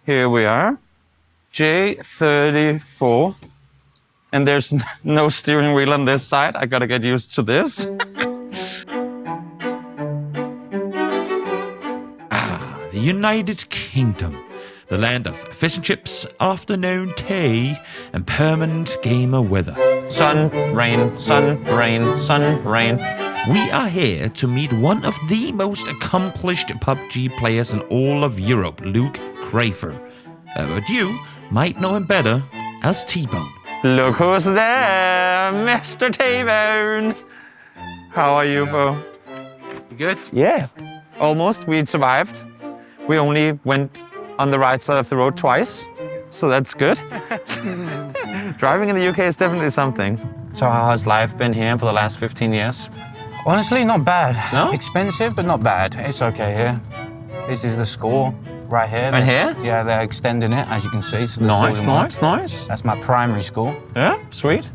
Here we are. J34. And there's no steering wheel on this side. I gotta get used to this. The United Kingdom, the land of fish and chips, afternoon tea, and permanent gamer weather. Sun, rain, sun, rain, sun, rain. We are here to meet one of the most accomplished PUBG players in all of Europe, Luke Crafer. But you might know him better as TeaBone. Look who's there, Mr. TeaBone. How are you, bro? You good? Yeah, almost. We survived. We only went on the right side of the road twice, so that's good. Driving in the UK is definitely something. So how has life been here for the last 15 years? Honestly, not bad. No? Expensive, but not bad. It's okay here. This is the school right here. And here? Yeah, they're extending it, as you can see. So Nice, nice, nice. That's my primary school. Yeah, sweet.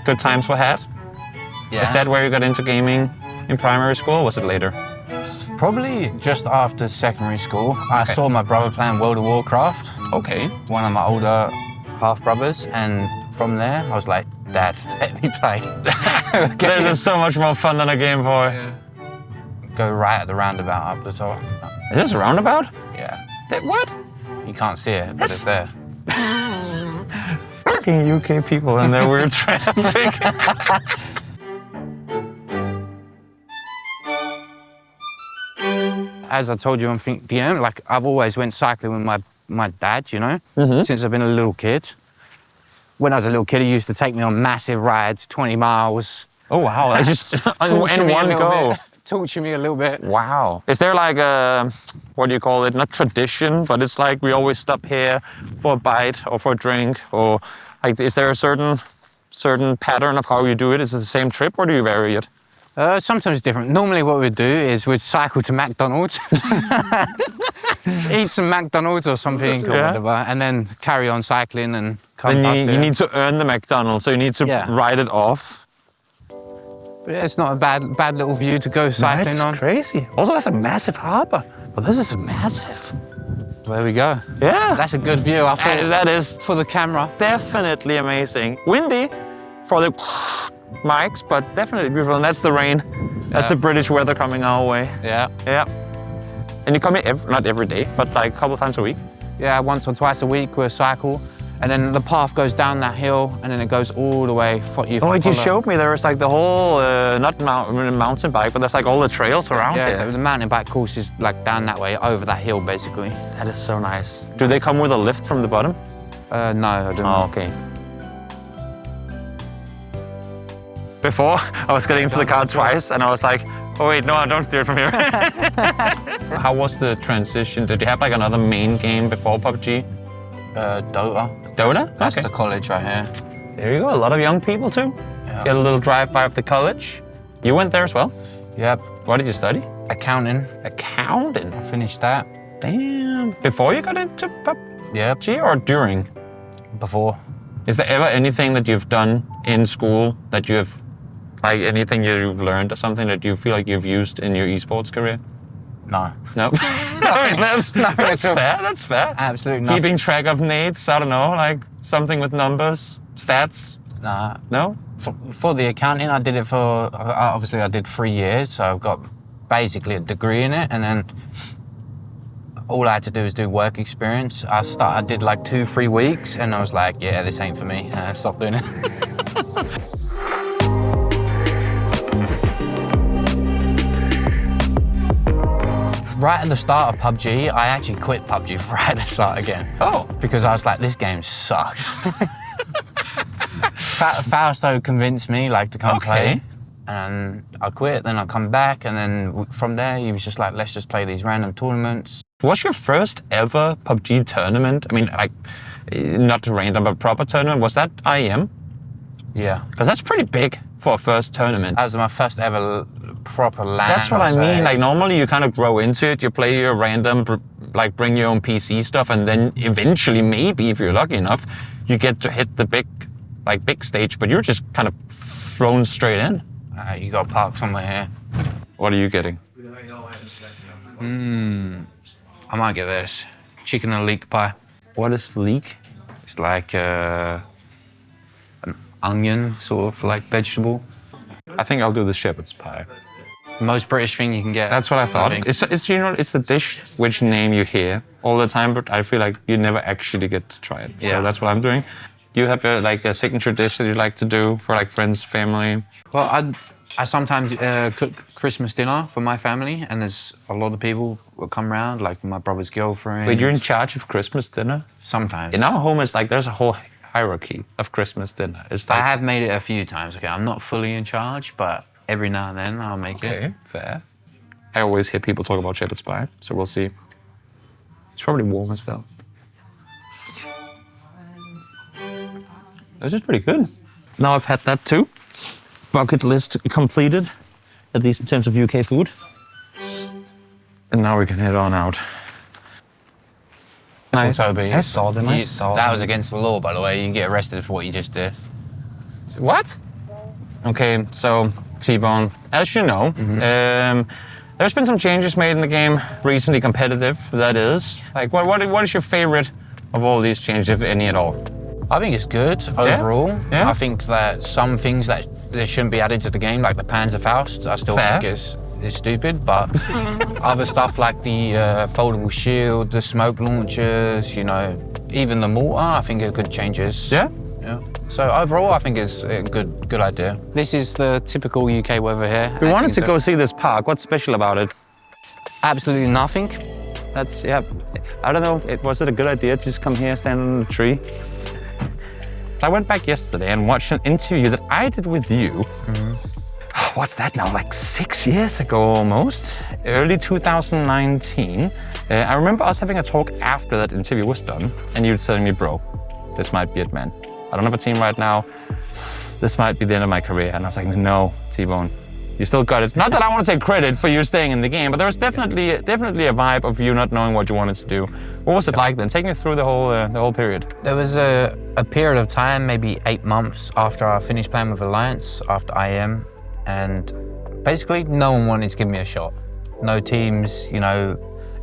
Good times were had. Yeah. Is that where you got into gaming in primary school, or was it later? Probably just after secondary school. I saw my brother playing World of Warcraft. Okay. One of my older half-brothers, and from there, I was like, Dad, let me play. This is so much more fun than a Game Boy. Yeah. Go right at the roundabout up the top. Is this a roundabout? Yeah. What? You can't see it, but it's there. Fucking UK people and their weird traffic. As I told you on DM, like I've always went cycling with my dad, you know, since I've been a little kid. When I was a little kid, he used to take me on massive rides, 20 miles. Oh, wow. I just, in one go. Torture me a little bit. Wow. Is there like a, what do you call it? Not tradition, but it's like we always stop here for a bite or for a drink, or like, is there a certain pattern of how you do it? Is it the same trip or do you vary it? Sometimes different. Normally what we'd do is we'd cycle to McDonald's, eat some McDonald's or something or whatever, and then carry on cycling and come back. Then you need to earn the McDonald's, so you need to ride it off. But yeah, it's not a bad little view to go cycling on. That's crazy. Also, that's a massive harbour. But this is massive. There we go. Yeah. That's a good view, I thought. That is for the camera. Definitely amazing. Windy for the mics, but definitely beautiful. And that's the rain. That's the British weather coming our way. Yeah. Yeah. And you come here, not every day, but like a couple times a week? Yeah, once or twice a week we'll cycle. And then the path goes down that hill, and then it goes all the way. You showed me there was like the whole, not mountain bike, but there's like all the trails around here. Yeah, the mountain bike course is like down that way, over that hill, basically. That is so nice. Do they come with a lift from the bottom? No, I don't. Oh, okay. Before, I was getting into the car twice, and I was like, oh wait, no, I don't steer it from here. How was the transition? Did you have like another main game before PUBG? Dota. Dota? That's the college right here. There you go, a lot of young people too. Yeah. Get a little drive-by of the college. You went there as well? Yep. What did you study? Accounting. Accounting? I finished that. Damn. Before you got into PUBG or during? Before. Is there ever anything that you've done in school that you have, like anything you've learned or something that you feel like you've used in your esports career? No. No? I mean, that's fair, that's fair. Absolutely not. Keeping track of nades, I don't know, like something with numbers, stats? Nah. No? For the accounting, I did it for, obviously I did 3 years, so I've got basically a degree in it, and then all I had to do was do work experience. I did like 2-3 weeks, and I was like, yeah, this ain't for me, and I stopped doing it. Right at the start of PUBG, I actually quit PUBG right at the start again. Oh. Because I was like, this game sucks. Fausto convinced me like to come play, and I quit, then I come back, and then from there he was just like, let's just play these random tournaments. Was your first ever PUBG tournament, I mean, like, not random, but proper tournament, was that IEM? Yeah. Because that's pretty big for a first tournament. That was my first ever proper LAN. That's what I mean. Like normally you kind of grow into it. You play your random, like bring your own PC stuff, and then eventually, maybe if you're lucky enough, you get to hit the big stage. But you're just kind of thrown straight in. You got to park somewhere here. What are you getting? I might get this chicken and leek pie. What is leek? It's like an onion, sort of like vegetable. I think I'll do the shepherd's pie. Most British thing you can get. That's what I thought. think. It's you know, it's the dish which name you hear all the time, but I feel like you never actually get to try it. Yeah. So that's what I'm doing. You have like a signature dish that you like to do for like friends, family. Well, I sometimes cook Christmas dinner for my family, and there's a lot of people will come around, like my brother's girlfriend. Wait, you're in charge of Christmas dinner? Sometimes. In our home, it's like there's a whole hierarchy of Christmas dinner. It's like I have made it a few times. Okay, I'm not fully in charge, but every now and then I'll make it. okay, fair. I always hear people talk about shepherd's pie, so we'll see. It's probably warm as well. This is pretty good. Now I've had that too. Bucket list completed, at least in terms of UK food. And now we can head on out. Nice. Toby. I saw them. That was against the law, by the way. You can get arrested for what you just did. What? Okay, so TeaBone, as you know, there's been some changes made in the game recently, competitive, that is. Like, what is your favorite of all these changes, if any at all? I think it's good overall. Yeah. I think that some things that shouldn't be added to the game, like the Panzerfaust, I still Fair. think is stupid. But other stuff like the foldable shield, the smoke launchers, you know, even the mortar, I think are good changes. Yeah? Yeah. So overall, I think it's a good idea. This is the typical UK weather here. We As wanted you to can go see. see this park. What's special about it? Absolutely nothing. That's, yeah, I don't know, was it a good idea to just come here, stand on a tree? I went back yesterday and watched an interview that I did with you. What's that now, like 6 years ago almost? Early 2019. I remember us having a talk after that interview was done, and you telling me, bro, this might be it, man. I don't have a team right now. This might be the end of my career. And I was like, no, TeaBone, you still got it. Not that I want to take credit for you staying in the game, but there was definitely a vibe of you not knowing what you wanted to do. What was it like then? Take me through the whole period. There was a period of time, maybe 8 months after I finished playing with Alliance, after IM, and basically no one wanted to give me a shot. No teams, you know,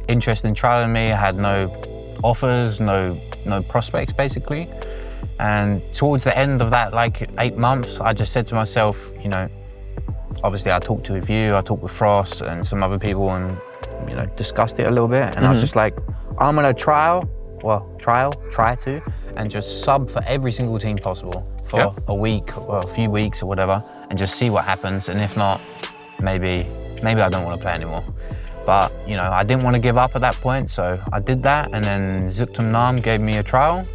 interested in trialing me. I had no offers, no prospects, basically. And towards the end of that, like 8 months, I just said to myself, you know, obviously I talked with you, I talked with Frost and some other people, and you know, discussed it a little bit. And I was just like, I'm gonna try to, and just sub for every single team possible for a week or a few weeks or whatever, and just see what happens. And if not, maybe I don't want to play anymore. But you know, I didn't want to give up at that point, so I did that. And then Zuktum Nam gave me a trial,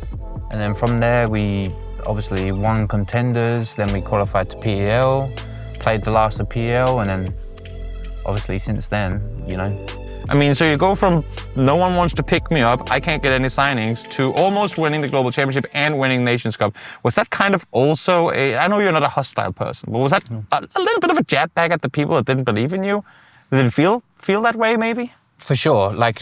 and then from there we obviously won contenders. Then we qualified to PEL, played the last of PEL, and then obviously since then, you know. I mean, so you go from no one wants to pick me up, I can't get any signings, to almost winning the Global Championship and winning Nations Cup. Was that kind of also I know you're not a hostile person, but was that a little bit of a jab back at the people that didn't believe in you? Did it feel that way maybe? For sure, like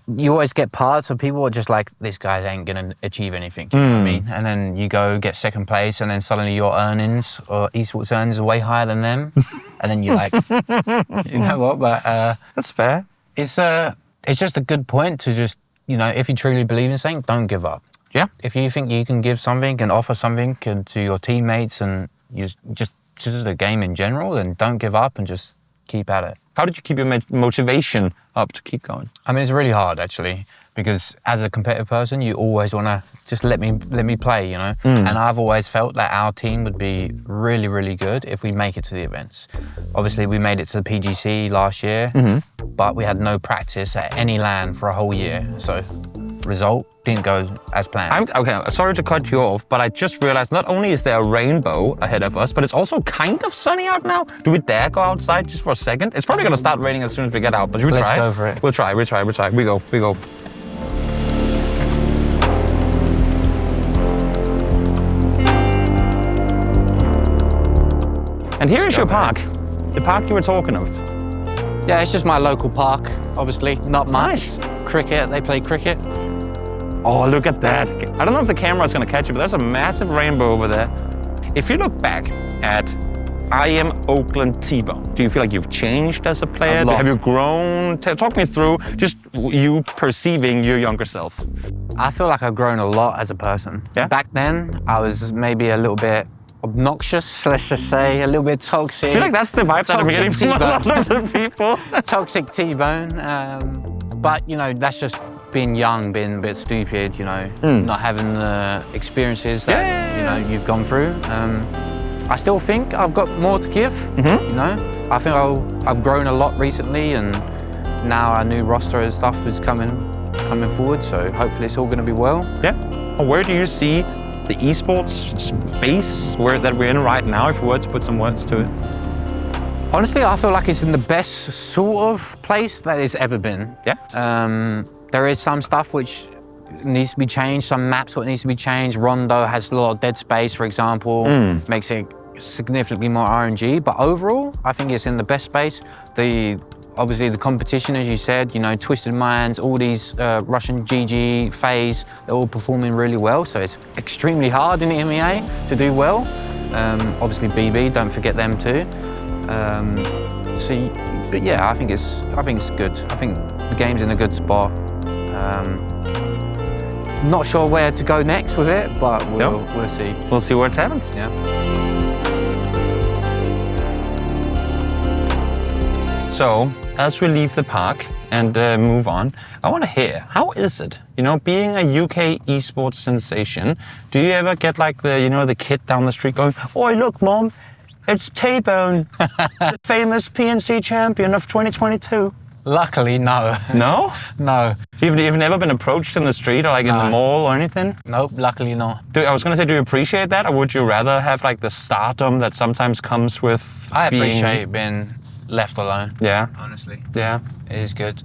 you always get parts of people are just like, this guy ain't gonna achieve anything, you know what I mean? And then you go get second place, and then suddenly your earnings or esports earnings are way higher than them, and then you're like, you know what? But That's fair. it's just a good point to just, you know, if you truly believe in something, don't give up. Yeah. If you think you can give something and offer something to your teammates and you just the game in general, then don't give up and just keep at it. How did you keep your motivation up to keep going? I mean, it's really hard actually, because as a competitive person, you always want to just let me play, you know. And I've always felt that our team would be really, really good if we make it to the events. Obviously, we made it to the PGC last year, but we had no practice at any LAN for a whole year. So, result didn't go as planned. I'm sorry to cut you off, but I just realized not only is there a rainbow ahead of us, but it's also kind of sunny out now. Do we dare go outside just for a second? It's probably gonna start raining as soon as we get out, but should we Let's try? go for it. We'll try. We go. And here is your park. The park you were talking of. Yeah, it's just my local park, obviously. Not much. Nice. Cricket, they play cricket. Oh, look at that. I don't know if the camera's gonna catch it, but there's a massive rainbow over there. If you look back at I am Oakland TeaBone, do you feel like you've changed as a player? A lot. Have you grown? Talk me through just you perceiving your younger self. I feel like I've grown a lot as a person. Yeah? Back then, I was maybe a little bit obnoxious, let's just say, a little bit toxic. I feel like that's the vibe that I'm getting from a lot of the people. Toxic TeaBone. But, you know, that's just being young, being a bit stupid, you know, not having the experiences that, you know, you've gone through. I still think I've got more to give, you know. I think I've grown a lot recently, and now our new roster and stuff is coming forward, so hopefully it's all going to be well. Yeah. Where do you see the esports space that we're in right now, if you were to put some words to it? Honestly, I feel like it's in the best sort of place that it's ever been. Yeah. There is some stuff which needs to be changed, some maps what needs to be changed. Rondo has a lot of dead space, for example, makes it significantly more RNG, but overall, I think it's in the best space. Obviously the competition, as you said, you know, Twisted Minds, all these Russian GG, FaZe, they're all performing really well, so it's extremely hard in the MEA to do well. Obviously BB, don't forget them too. But yeah, I think it's good. I think the game's in a good spot. Not sure where to go next with it, but we'll see. We'll see what happens. Yeah. So, as we leave the park and move on, I want to hear, how is it? You know, being a UK esports sensation, do you ever get like the kid down the street going, "Oi, look, Mom, it's TeaBone, the famous PNC champion of 2022. Luckily, no. No? No. You've never been approached in the street or like in the mall or anything? Nope, luckily not. I was going to say, do you appreciate that, or would you rather have like the stardom that sometimes comes with I appreciate being left alone. Yeah. Honestly. Yeah. It is good.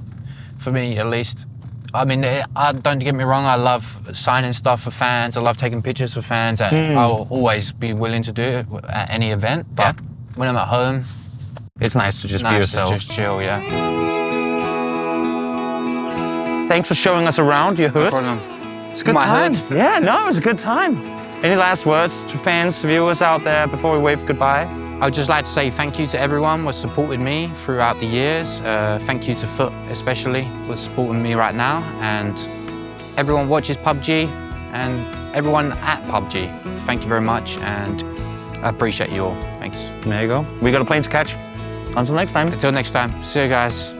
For me, at least. I mean, don't get me wrong, I love signing stuff for fans, I love taking pictures for fans, and I'll always be willing to do it at any event, but when I'm at home, it's nice to just be yourself. To just chill, yeah. Thanks for showing us around your hood. No problem. It's a good time. Yeah, no, it was a good time. Any last words to fans, viewers out there before we wave goodbye? I'd just like to say thank you to everyone who's supported me throughout the years. Thank you to Foot especially, who's supporting me right now. And everyone watches PUBG and everyone at PUBG. Thank you very much, and I appreciate you all. Thanks. There you go. We got a plane to catch. Until next time. Until next time. See you guys.